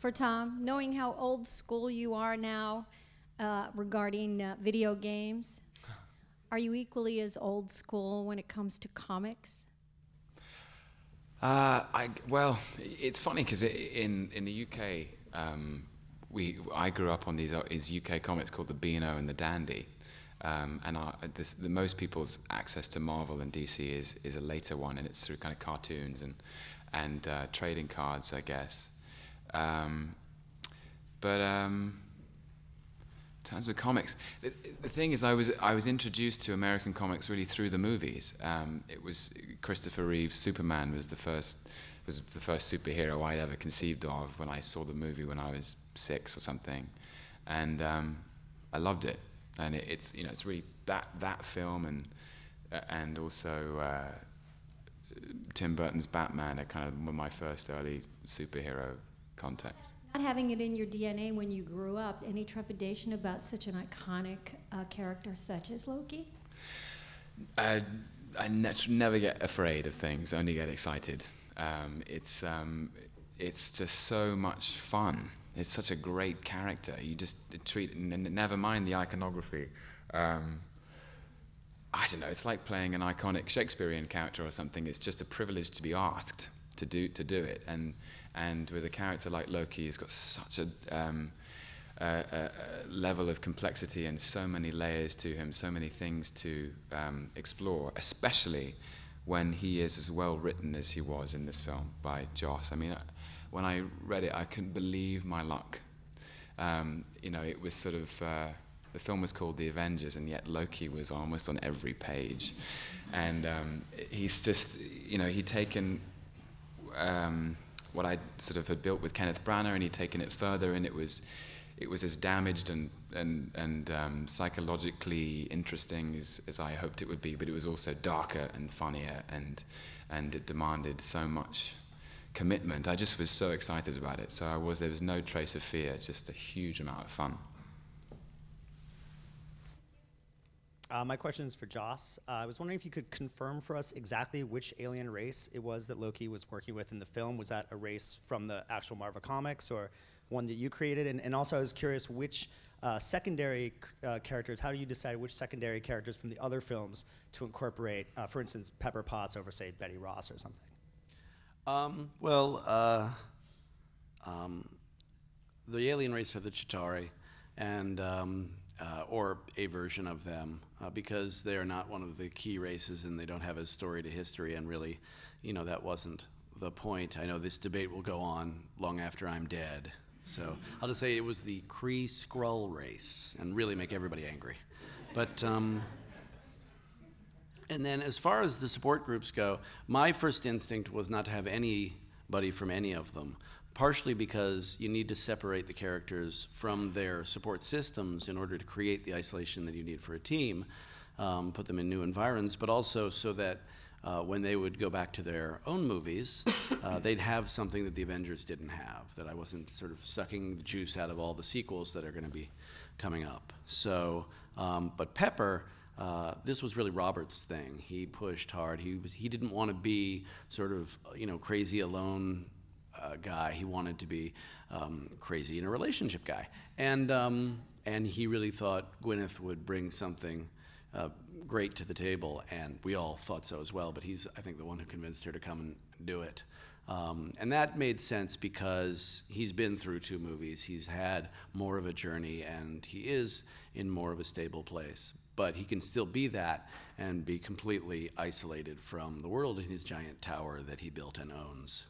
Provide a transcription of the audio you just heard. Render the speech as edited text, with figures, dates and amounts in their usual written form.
for Tom, knowing how old school you are now regarding video games, are you equally as old school when it comes to comics? Well, it's funny because in the UK, I grew up on these UK comics called the Beano and the Dandy, and the most people's access to Marvel and DC is a later one, and it's through kind of cartoons and trading cards, I guess. But in terms of comics, the thing is, I was introduced to American comics really through the movies. It was Christopher Reeve's Superman was the first superhero I'd ever conceived of when I saw the movie when I was 6 or something, and I loved it. And it's really that film and also Tim Burton's Batman are kind of my first early superhero contacts. Not having it in your DNA when you grew up, any trepidation about such an iconic character such as Loki? I never get afraid of things, only get excited. It's just so much fun. It's such a great character. You just treat, and never mind the iconography. I don't know, it's like playing an iconic Shakespearean character or something. It's just a privilege to be asked to do it. And with a character like Loki, he's got such a level of complexity and so many layers to him, so many things to explore, especially when he is as well written as he was in this film by Joss. I mean, when I read it, I couldn't believe my luck. It was sort of, the film was called The Avengers, and yet Loki was almost on every page. And he's just, he'd taken what I sort of had built with Kenneth Branagh, and he'd taken it further, and it was as damaged and psychologically interesting as I hoped it would be, but it was also darker and funnier, and it demanded so much commitment. I just was so excited about it. So there was no trace of fear, just a huge amount of fun. My question is for Joss. I was wondering if you could confirm for us exactly which alien race it was that Loki was working with in the film. Was that a race from the actual Marvel Comics or one that you created? And also I was curious which secondary characters, how do you decide which secondary characters from the other films to incorporate, for instance, Pepper Potts over, say, Betty Ross or something? The alien race are the Chitauri, and or a version of them, because they are not one of the key races and they don't have a story to history, and really, that wasn't the point. I know this debate will go on long after I'm dead, so I'll just say it was the Kree-Skrull race and really make everybody angry. But and then as far as the support groups go, my first instinct was not to have anybody from any of them, partially because you need to separate the characters from their support systems in order to create the isolation that you need for a team, put them in new environs, but also so that when they would go back to their own movies, they'd have something that the Avengers didn't have, that I wasn't sort of sucking the juice out of all the sequels that are going to be coming up. So, but Pepper, this was really Robert's thing. He pushed hard. He didn't want to be sort of crazy alone guy. He wanted to be crazy in a relationship guy, and he really thought Gwyneth would bring something great to the table, and we all thought so as well. But he's, I think, the one who convinced her to come and do it. And that made sense because he's been through 2 movies. He's had more of a journey, and he is in more of a stable place. But he can still be that and be completely isolated from the world in his giant tower that he built and owns.